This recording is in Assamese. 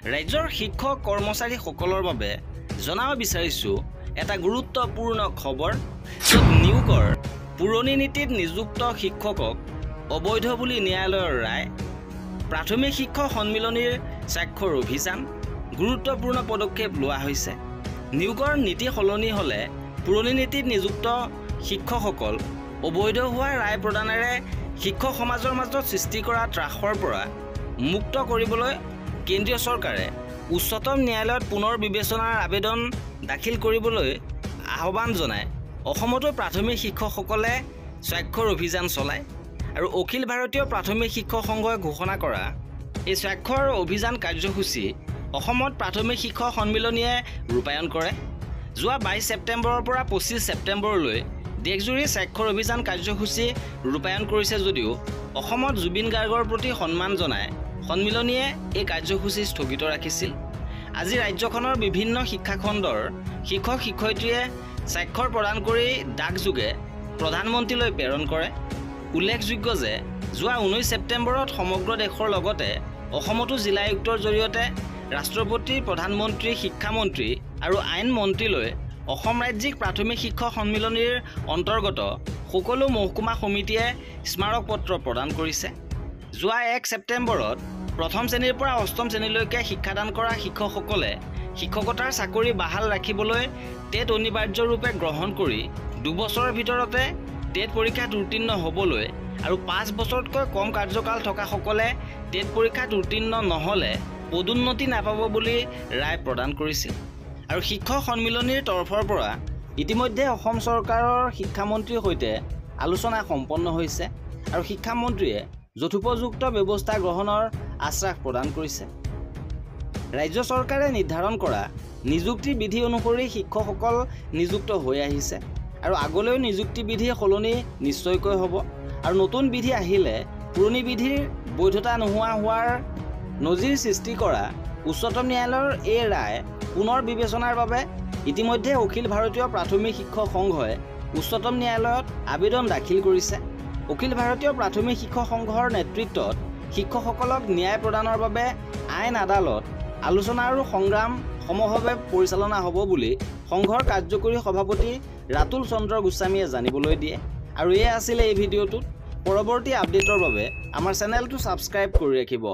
ৰাজ্যৰ শিক্ষক কৰ্মচাৰীসকলৰ বাবে জনাব বিচাৰিছোঁ এটা গুৰুত্বপূৰ্ণ খবৰ। নিয়োগৰ পুৰণি নীতিত নিযুক্ত শিক্ষকক অবৈধ বুলি ন্যায়ালয়ৰ ৰায়। প্ৰাথমিক শিক্ষক সন্মিলনীৰ স্বাক্ষৰ অভিযান গুৰুত্বপূৰ্ণ পদক্ষেপ লোৱা হৈছে। নিয়োগৰ নীতি সলনি হ'লে পুৰণি নীতিত নিযুক্ত শিক্ষকসকল অবৈধ হোৱা ৰায় প্ৰদানেৰে শিক্ষক সমাজৰ মাজত সৃষ্টি কৰা ত্ৰাসৰ পৰা মুক্ত কৰিবলৈ কেন্দ্ৰীয় চৰকাৰে উচ্চতম ন্যায়ালয়ত পুনৰ বিবেচনাৰ আবেদন দাখিল কৰিবলৈ আহ্বান জনায়। অসমতো প্ৰাথমিক শিক্ষকসকলে স্বাক্ষৰ অভিযান চলায় আৰু অখিল ভাৰতীয় প্ৰাথমিক শিক্ষক সংঘই ঘোষণা কৰা এই স্বাক্ষৰ অভিযান কাৰ্যসূচী অসমত প্ৰাথমিক শিক্ষক সন্মিলনীয়ে ৰূপায়ণ কৰে। যোৱা 22 ছেপ্টেম্বৰৰ পৰা 25 ছেপ্টেম্বৰলৈ দেশজুৰি স্বাক্ষৰ অভিযান কাৰ্যসূচী ৰূপায়ণ কৰিছে যদিও অসমত জুবিন গাৰ্গৰ প্ৰতি সন্মান জনাই সন্মিলনীয়ে এই কাৰ্যসূচী স্থগিত ৰাখিছিল। আজি ৰাজ্যখনৰ বিভিন্ন শিক্ষাখণ্ডৰ শিক্ষক শিক্ষয়িত্ৰীয়ে স্বাক্ষৰ প্ৰদান কৰি ডাকযোগে প্ৰধানমন্ত্ৰীলৈ প্ৰেৰণ কৰে। উল্লেখযোগ্য যে যোৱা 19 ছেপ্টেম্বৰত সমগ্ৰ দেশৰ লগতে অসমতো জিলা আয়ুক্তৰ জৰিয়তে ৰাষ্ট্ৰপতি, প্ৰধানমন্ত্ৰী, শিক্ষামন্ত্ৰী আৰু আইন মন্ত্ৰীলৈ অসম ৰাজ্যিক প্ৰাথমিক শিক্ষক সন্মিলনীৰ অন্তৰ্গত সকলো মহকুমা সমিতিয়ে স্মাৰক পত্ৰ প্ৰদান কৰিছে। যোৱা 1 ছেপ্টেম্বৰত প্ৰথম শ্ৰেণীৰ পৰা অষ্টম শ্ৰেণীলৈকে শিক্ষাদান কৰা শিক্ষকসকলে শিক্ষকতাৰ চাকৰি বাহাল ৰাখিবলৈ টেট অনিবাৰ্য ৰূপে গ্ৰহণ কৰি 2 বছৰৰ ভিতৰতে টেট পৰীক্ষাত উত্তীৰ্ণ হ'বলৈ আৰু 5 বছৰতকৈ কম কাৰ্যকাল থকাসকলে টেট পৰীক্ষাত উত্তীৰ্ণ নহ'লে পদোন্নতি নাপাব বুলি ৰায় প্ৰদান কৰিছিল। আৰু শিক্ষক সন্মিলনীৰ তৰফৰ পৰা ইতিমধ্যে অসম চৰকাৰৰ শিক্ষামন্ত্ৰীৰ সৈতে আলোচনা সম্পন্ন হৈছে আৰু শিক্ষামন্ত্ৰীয়ে যথোপযুক্ত ব্যৱস্থা গ্ৰহণৰ আশ্বাস প্ৰদান কৰিছে। ৰাজ্য চৰকাৰে নিৰ্ধাৰণ কৰা নিযুক্তি বিধি অনুসৰি শিক্ষকসকল নিযুক্ত হৈ আহিছে আৰু আগলৈও নিযুক্তি বিধি সলনি নিশ্চয়কৈ হ'ব আৰু নতুন বিধি আহিলে পুৰণি বিধিৰ বৈধতা নোহোৱা হোৱাৰ নজিৰ সৃষ্টি কৰা উচ্চতম ন্যায়ালয়ৰ এই ৰায় পুনৰ বিবেচনাৰ বাবে ইতিমধ্যে অখিল ভাৰতীয় প্ৰাথমিক শিক্ষক সংঘই উচ্চতম ন্যায়ালয়ত আবেদন দাখিল কৰিছে। অখিল ভাৰতীয় প্ৰাথমিক শিক্ষক সংঘৰ নেতৃত্বত শিক্ষকসকলক ন্যায় প্ৰদানৰ বাবে আইন আদালত আলোচনা আৰু সংগ্ৰাম সমভাৱে পৰিচালনা হ'ব বুলি সংঘৰ কাৰ্যকৰী সভাপতি ৰাতুল চন্দ্ৰ গোস্বামীয়ে জানিবলৈ দিয়ে। আৰু এয়া আছিলে এই ভিডিঅ'টোত। পৰৱৰ্তী আপডেটৰ বাবে আমাৰ চেনেলটো ছাবস্ক্ৰাইব কৰি ৰাখিব।